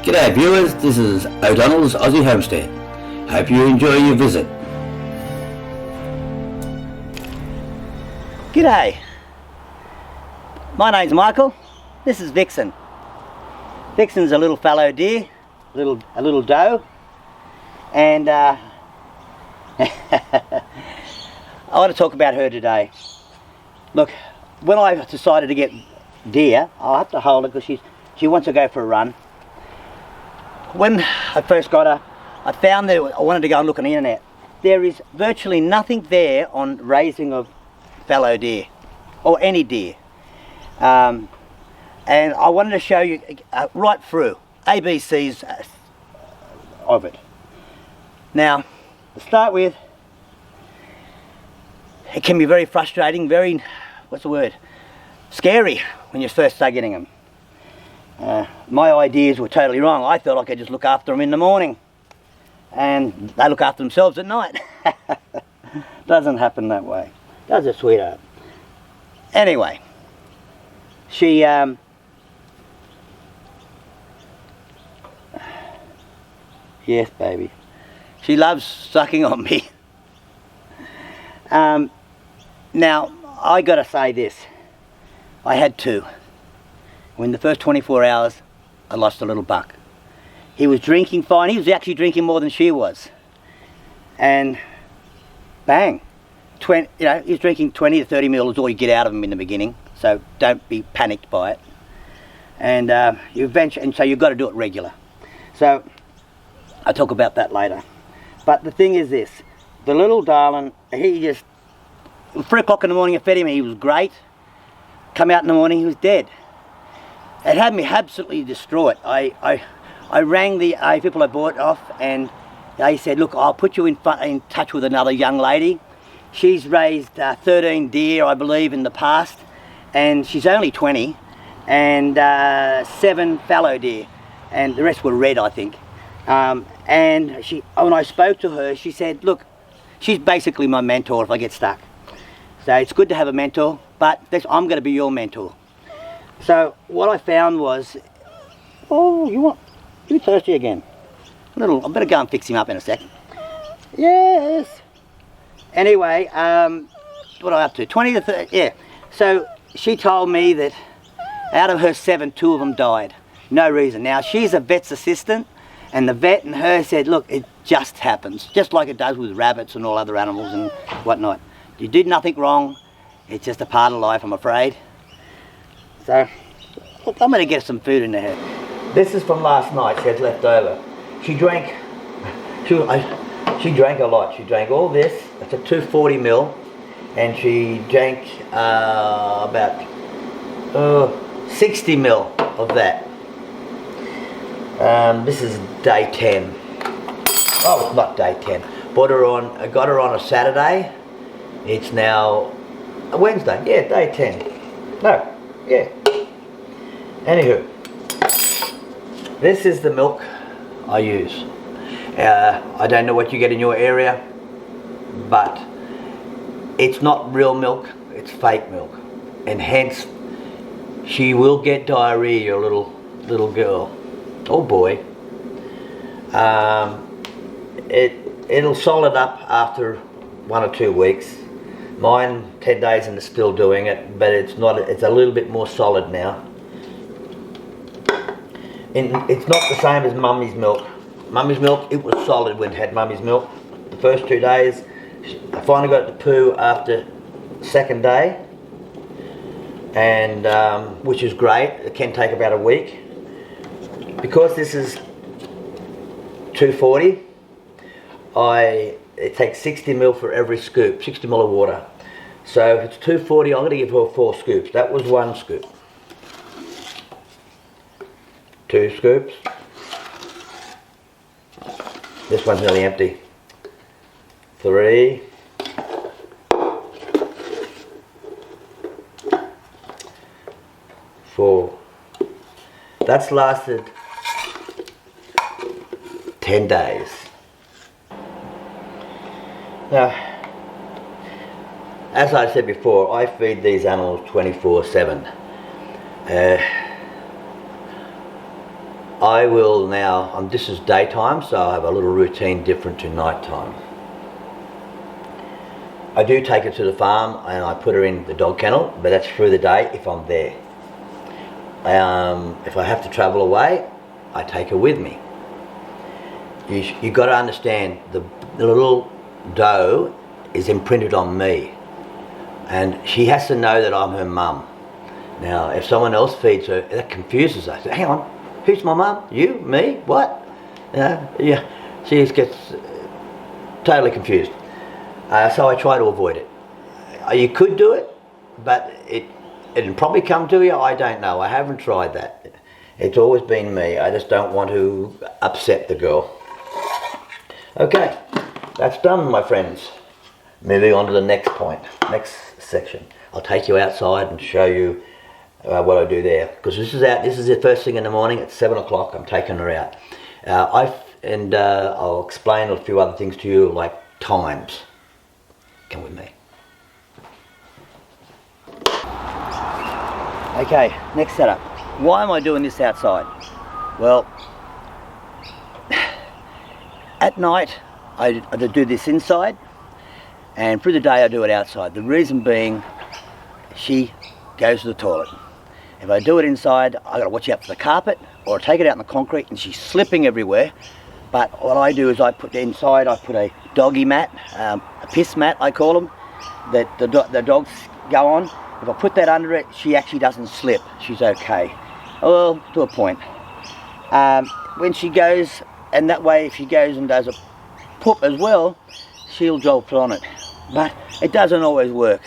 G'day viewers, this is O'Donnell's Aussie Homestead. Hope you enjoy your visit. G'day, my name's Michael, this is Vixen. Vixen's a little fallow deer, a little doe, and I want to talk about her today. Look, when I decided to get deer, I'll have to hold her because she wants to go for a run. When I first got her, I found that I wanted to go and look on the internet. There is virtually nothing there on raising of fallow deer, or any deer. And I wanted to show you right through, ABCs of it. Now, to start with, it can be very frustrating, very, scary when you first start getting them. My ideas were totally wrong. I thought I could just look after them in the morning and they look after themselves at night. Doesn't happen that way, does it, sweetheart? Anyway, she yes baby, she loves sucking on me. Now I gotta say this, I had two. In the first 24 hours, I lost a little buck. He was drinking fine. He was actually drinking more than she was. And bang, he was drinking 20 to 30 ml is all you get out of him in the beginning. So don't be panicked by it. And so you've got to do it regular. So I'll talk about that later. But the thing is this, the little darling, he just, 3 o'clock in the morning I fed him, he was great. Come out in the morning, he was dead. It had me absolutely distraught. I rang the people I bought off and they said, look, I'll put you in touch with another young lady. She's raised 13 deer, I believe, in the past, and she's only 20, and 7 fallow deer, and the rest were red, I think. And when I spoke to her, she said, look, she's basically my mentor if I get stuck. So it's good to have a mentor, but I'm going to be your mentor. So what I found was, you thirsty again? I better go and fix him up in a second. Yes. Anyway, what am I up to? 20 to 30, yeah. So she told me that out of her 7, 2 of them died. No reason. Now she's a vet's assistant, and the vet and her said, look, it just happens, just like it does with rabbits and all other animals and whatnot. You did nothing wrong. It's just a part of life, I'm afraid. So, look, I'm going to get some food in her. This is from last night, she had left over. She drank a lot. She drank all this, it's a 240 ml, and she drank about 60 ml of that. This is day 10. Oh, not day 10. I got her on a Saturday. It's now a Wednesday, yeah, day 10. No. Yeah. Anywho, this is the milk I use. I don't know what you get in your area, but it's not real milk, it's fake milk. And hence, she will get diarrhea, your little girl, or boy. It'll solid up after 1 or 2 weeks. Mine 10 days and it's still doing it, but it's a little bit more solid now. And it's not the same as Mummy's milk. Mummy's milk, it was solid when it had Mummy's milk. The first 2 days, I finally got it to poo after the 2nd day, and which is great. It can take about a week. Because this is 240, it takes 60 ml for every scoop, 60 ml of water. So if it's 240, I'm going to give her 4 scoops. That was 1 scoop. 2 scoops. This one's nearly empty. 3. 4. That's lasted 10 days. Now, as I said before, I feed these animals 24/7. I will now, this is daytime, so I have a little routine different to nighttime. I do take her to the farm and I put her in the dog kennel, but that's through the day if I'm there. If I have to travel away, I take her with me. You've got to understand, the little doe is imprinted on me, and she has to know that I'm her mum. Now, if someone else feeds her, that confuses her. Hang on, who's my mum? You? Me? What? Yeah, she just gets totally confused. So I try to avoid it. You could do it, but it'll probably come to you. I don't know. I haven't tried that. It's always been me. I just don't want to upset the girl. Okay, that's done, my friends. Moving on to the next point, next section. I'll take you outside and show you what I do there. Because this is the first thing in the morning at 7 o'clock. I'm taking her out. I'll explain a few other things to you, like times. Come with me. Okay, next setup. Why am I doing this outside? Well, at night I do this inside, and through the day I do it outside. The reason being, she goes to the toilet. If I do it inside, I got to watch out for the carpet, or I take it out in the concrete and she's slipping everywhere. But what I do is I put inside, I put a doggy mat, a piss mat I call them, that the dogs go on. If I put that under it, she actually doesn't slip. She's okay. Well, to a point. When she goes, and that way if she goes and does a poop as well, she'll drop on it. But it doesn't always work,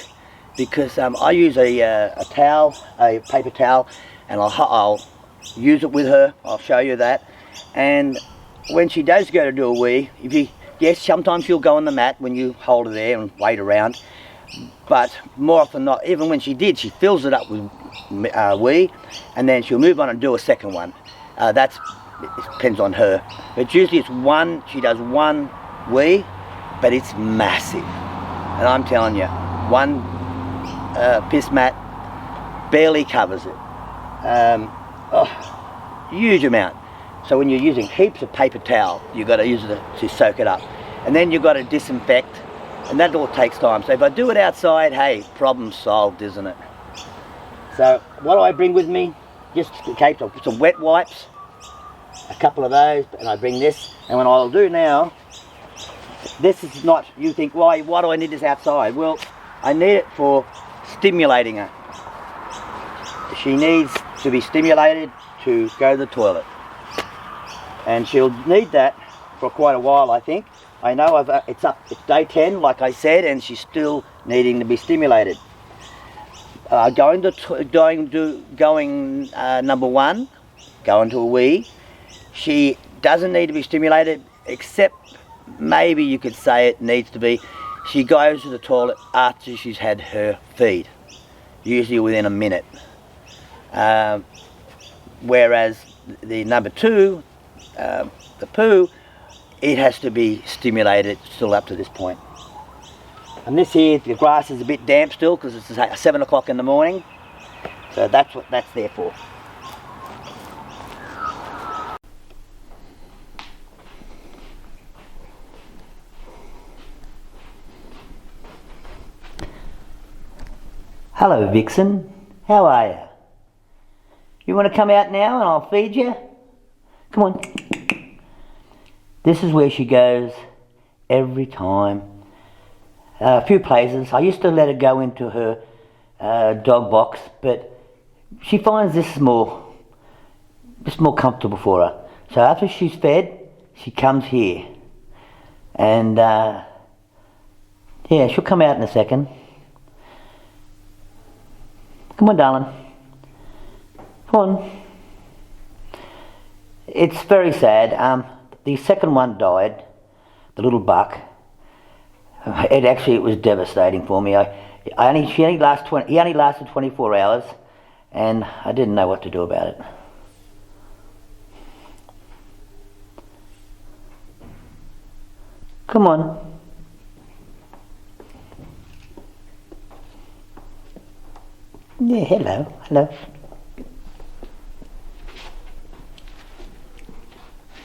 because I use a towel, a paper towel, and I'll use it with her. I'll show you that. And when she does go to do a wee, yes, sometimes she'll go on the mat when you hold her there and wait around. But more often than not, even when she did, she fills it up with wee, and then she'll move on and do a second one. It depends on her. But usually it's one, she does one wee, but it's massive. And I'm telling you, one piss mat barely covers it. Huge amount. So when you're using heaps of paper towel, you've got to use it to soak it up. And then you've got to disinfect, and that all takes time. So if I do it outside, hey, problem solved, isn't it? So what do I bring with me? Just in case, I'll put some wet wipes, a couple of those, and I bring this. And what I'll do now, this is not, you think, why do I need this outside? Well, I need it for stimulating her. She needs to be stimulated to go to the toilet. And she'll need that for quite a while, I think. I know it's day 10, like I said, and she's still needing to be stimulated. Going number one, going to a wee. She doesn't need to be stimulated, except maybe you could say it needs to be. She goes to the toilet after she's had her feed, usually within a minute. Whereas the number two, the poo, it has to be stimulated still up to this point. And this here, the grass is a bit damp still because it's 7 o'clock in the morning. So that's what that's there for. Hello, Vixen. How are you? You want to come out now and I'll feed you? Come on. This is where she goes every time. A few places. I used to let her go into her dog box, but she finds this more comfortable for her. So after she's fed, she comes here. And yeah, she'll come out in a second. Come on, darling. Come on. It's very sad. The second one died, the little buck. It was devastating for me. He only lasted 24 hours, and I didn't know what to do about it. Come on. Yeah, hello.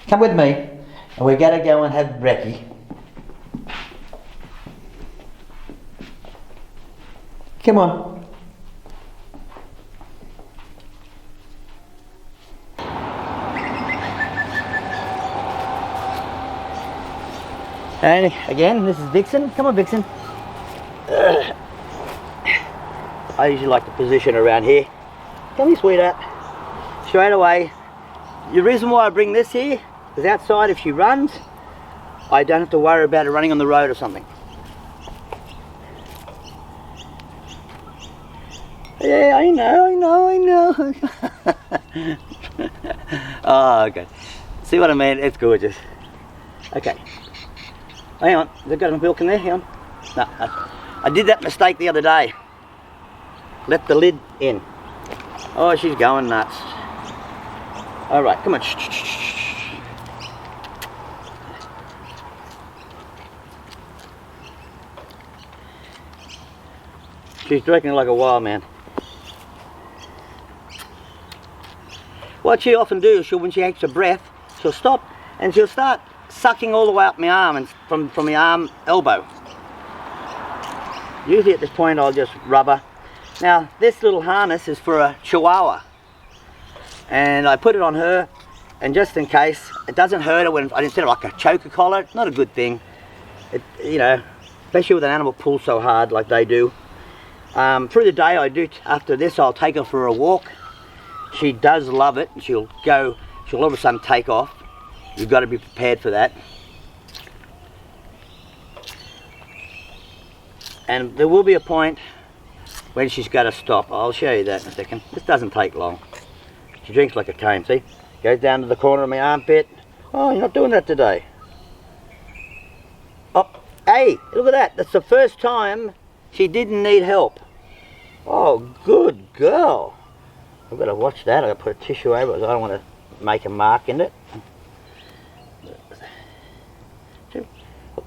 Come with me, and we're going to go and have brekkie. Come on. And again, this is Vixen. Come on, Vixen. I usually like to position around here. Come here, sweetheart. Straight away. The reason why I bring this here is outside, if she runs, I don't have to worry about her running on the road or something. Yeah, I know. Oh, okay. See what I mean? It's gorgeous. Okay. Hang on, has it got enough milk in there? Hang on. No, I did that mistake the other day. Left the lid in. Oh, she's going nuts. All right, come on. She's drinking like a wild man. What she often do is when she takes a breath, she'll stop and she'll start sucking all the way up my arm and from my arm elbow. Usually at this point I'll just rub her. Now this little harness is for a Chihuahua, and I put it on her, and just in case it doesn't hurt her when instead of like a choker collar. It's not a good thing. It, you know, especially with an animal pulls so hard like they do. Through the day I do. After this I'll take her for a walk. She does love it. She'll all of a sudden take off. You've got to be prepared for that. And there will be a point when she's got to stop. I'll show you that in a second. This doesn't take long. She drinks like a cane, see? Goes down to the corner of my armpit. Oh, you're not doing that today. Oh, hey, look at that. That's the first time she didn't need help. Oh, good girl. I've got to watch that. I've got to put a tissue over it. I don't want to make a mark in it.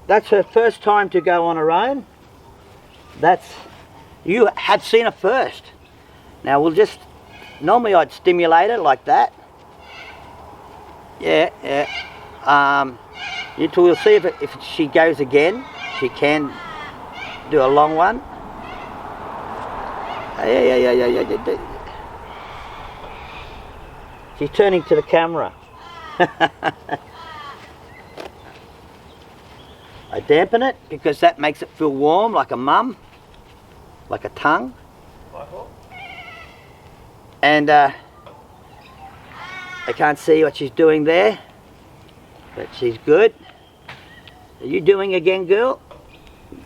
That's her first time to go on her own. You have seen her first. Now normally I'd stimulate her like that. Yeah. We'll see if she goes again. She can do a long one. Yeah. She's turning to the camera. I dampen it because that makes it feel warm, like a mum, like a tongue. And I can't see what she's doing there, but she's good. Are you doing again, girl?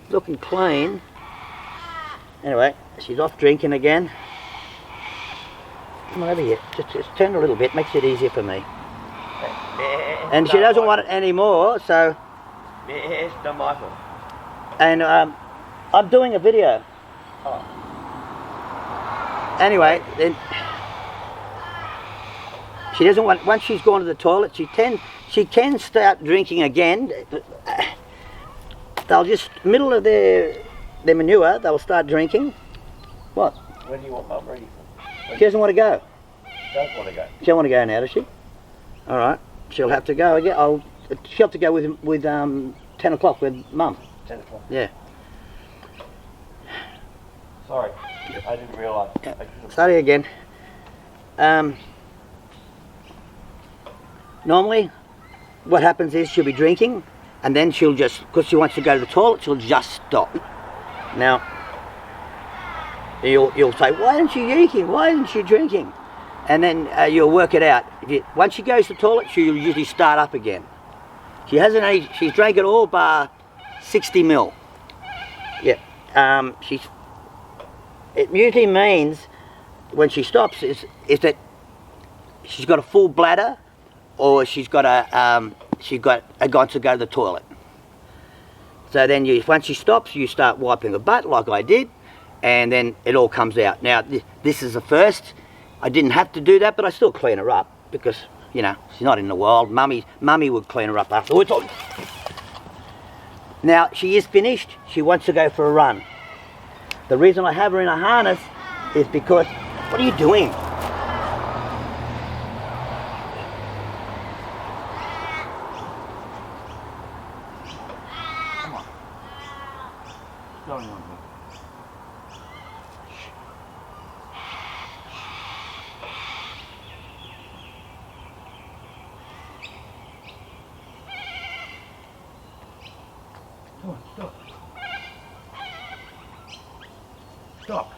Looking clean. Anyway, she's off drinking again. Come on over here. Just turn a little bit, makes it easier for me. And she doesn't want it anymore, so. It's not my fault. And I'm doing a video. Oh. Anyway, then she doesn't want. Once she's gone to the toilet, she can start drinking again. They'll just middle of their manure. They'll start drinking. What? When do you want Mum ready for? She doesn't want to go. She does want to go. She don't want to go now, does she? All right. She'll have to go again. She'll have to go with 10 o'clock with Mum. 10 o'clock. Yeah. Sorry, I didn't realise. Yeah. Sorry again. Normally, what happens is she'll be drinking, and then she'll just, because she wants to go to the toilet, she'll just stop. Now, you'll say, why isn't she drinking? Why isn't she drinking? And then you'll work it out. Once she goes to the toilet, she'll usually start up again. She's drank it all bar 60 ml. Yeah. It usually means when she stops is that she's got a full bladder, or she's got gone to go to the toilet. So then once she stops, you start wiping her butt like I did, and then it all comes out. Now this is the first. I didn't have to do that, but I still clean her up because, you know, she's not in the wild. Mummy would clean her up afterwards. Now she is finished. She wants to go for a run. The reason I have her in a harness is because, what are you doing? going on here? Come on, stop. Stop.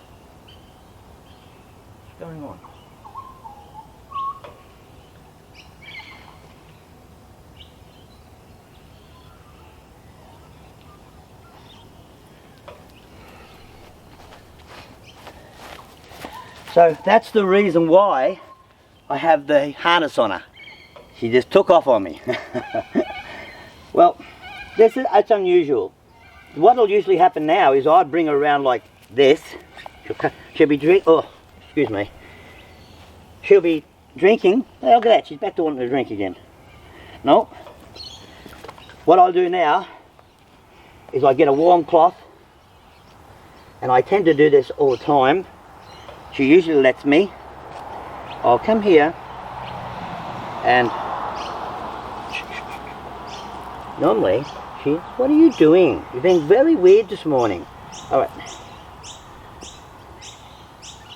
What's going on? So that's the reason why I have the harness on her. She just took off on me. Well, it's unusual. What'll usually happen now is I bring her around like this. She'll be excuse me. She'll be drinking. Hey, look at that, she's back to wanting to drink again. No. What I'll do now is I get a warm cloth, and I tend to do this all the time. She usually lets me. I'll come here and normally what are you doing? You're being very weird this morning. Alright.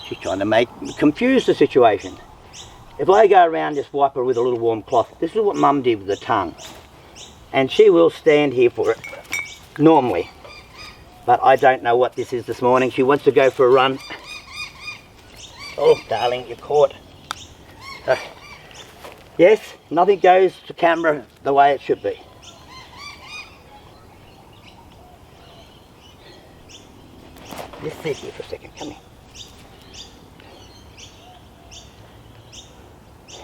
She's trying to confuse the situation. If I go around just wipe her with a little warm cloth, this is what Mum did with the tongue. And she will stand here for it, normally. But I don't know what this is this morning. She wants to go for a run. Oh, darling, you're caught. Yes, nothing goes to camera the way it should be. Just sit here for a second, come here.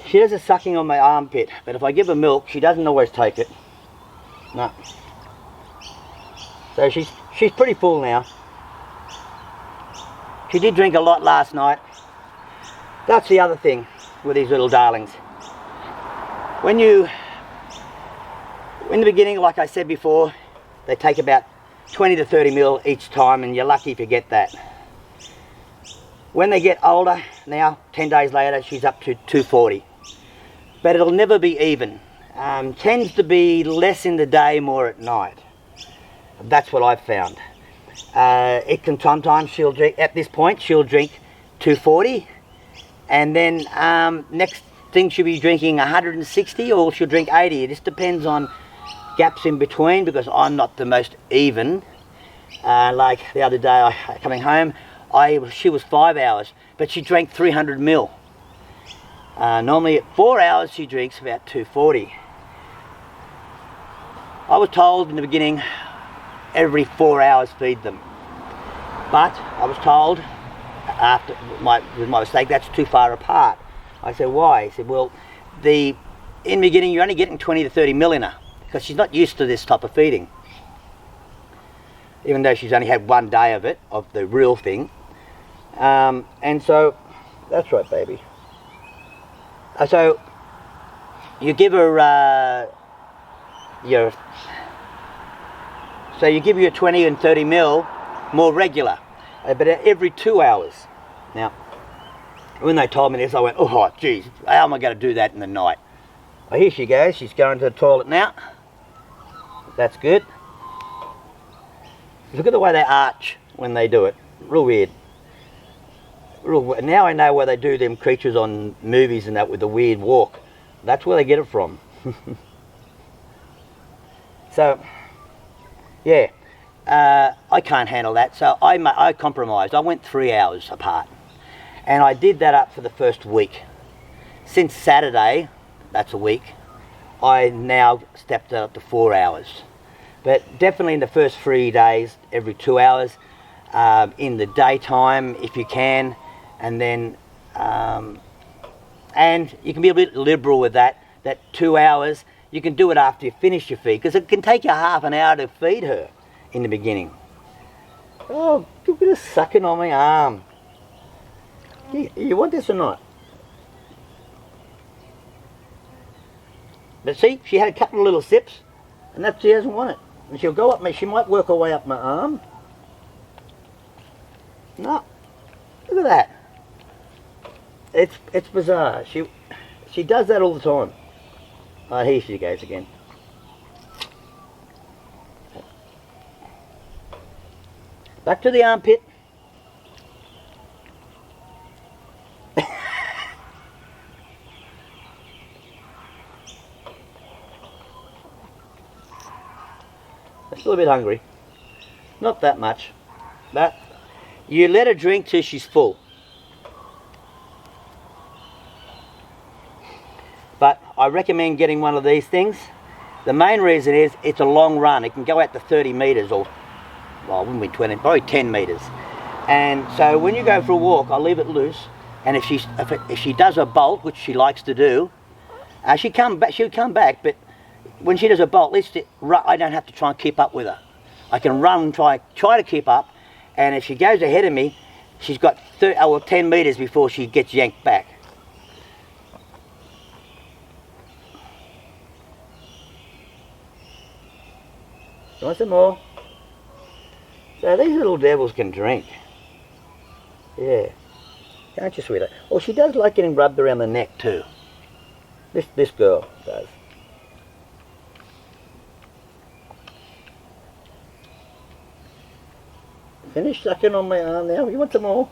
She does a sucking on my armpit, but if I give her milk, she doesn't always take it. No. So she's pretty full now. She did drink a lot last night. That's the other thing with these little darlings. In the beginning, like I said before, they take about 20 to 30 ml each time, and you're lucky if you get that. When they get older, now 10 days later, she's up to 240. But it'll never be even. Tends to be less in the day, more at night. That's what I've found. It can sometimes, she'll drink, at this point, she'll drink 240. And then next thing she'll be drinking 160, or she'll drink 80. It just depends on gaps in between, because I'm not the most even. Like the other day, coming home, she was 5 hours, but she drank 300 ml. Normally at 4 hours she drinks about 240. I was told in the beginning every 4 hours feed them, but I was told with my mistake, that's too far apart. I said, why? He said, well, in the beginning you're only getting 20 to 30 ml in her, because she's not used to this type of feeding. Even though she's only had 1 day of it, of the real thing. And so, that's right, baby. So, you give her you give her 20 and 30 ml more regular, but every 2 hours. Now, when they told me this, I went, oh, geez, how am I going to do that in the night? Well, here she goes. She's going to the toilet now. That's good. Look at the way they arch when they do it. Real weird. Now I know why they do them creatures on movies and that with the weird walk. That's where they get it from. So, yeah, I can't handle that. So I compromised. I went 3 hours apart. And I did that up for the first week. Since Saturday, that's a week, I now stepped it up to 4 hours. But definitely in the first 3 days, every 2 hours, in the daytime if you can, and then, and you can be a bit liberal with that 2 hours, you can do it after you finish your feed, because it can take you half an hour to feed her in the beginning. Oh, look at her sucking on my arm. You want this or not? But see, she had a couple of little sips, and she doesn't want it. And she'll go up me. She might work her way up my arm. No, look at that. It's bizarre. She does that all the time. Oh, here she goes again. Back to the armpit. Still a bit hungry. Not that much. But you let her drink till she's full. But I recommend getting one of these things. The main reason is it's a long run. It can go out to 30 metres or, well, it wouldn't be 20, probably 10 metres. And so when you go for a walk, I'll leave it loose. And if she does a bolt, which she likes to do, she'll come back, but when she does a bolt, at least I don't have to try and keep up with her. I can run and try to keep up, and if she goes ahead of me, she's got 10 metres before she gets yanked back. You want some more? So these little devils can drink. Yeah. Can't you, sweetheart? Oh, she does like getting rubbed around the neck too. This girl does. Finish sucking on my arm now. You want some more?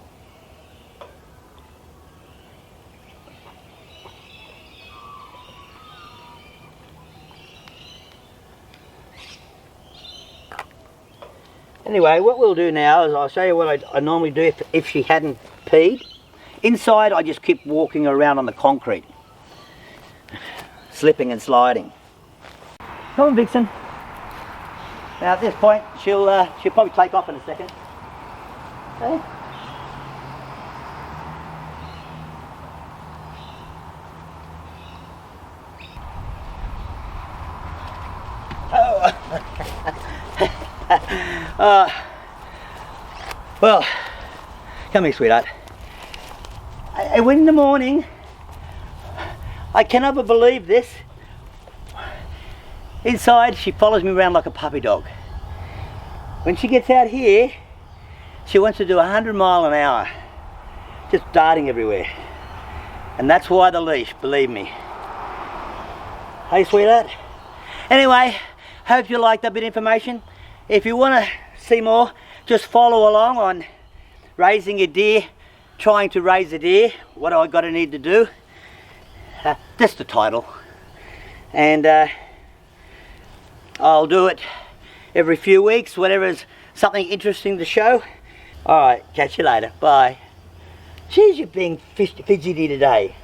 Anyway, what we'll do now is I'll show you what I normally do if she hadn't peed. Inside, I just keep walking around on the concrete, slipping and sliding. Come on, Vixen. Now at this point, she'll probably take off in a second. Okay. Well, come here, sweetheart. In the morning, I can never believe this. Inside, she follows me around like a puppy dog. When she gets out here, she wants to do 100 miles an hour, just darting everywhere. And that's why the leash, believe me. Hey, sweetheart. Anyway, hope you liked that bit of information. If you want to see more, just follow along on raising a deer, trying to raise a deer, what I got to need to do. That's the title. And I'll do it every few weeks, whenever there's something interesting to show. Alright, catch you later. Bye. Geez, you're being fidgety today.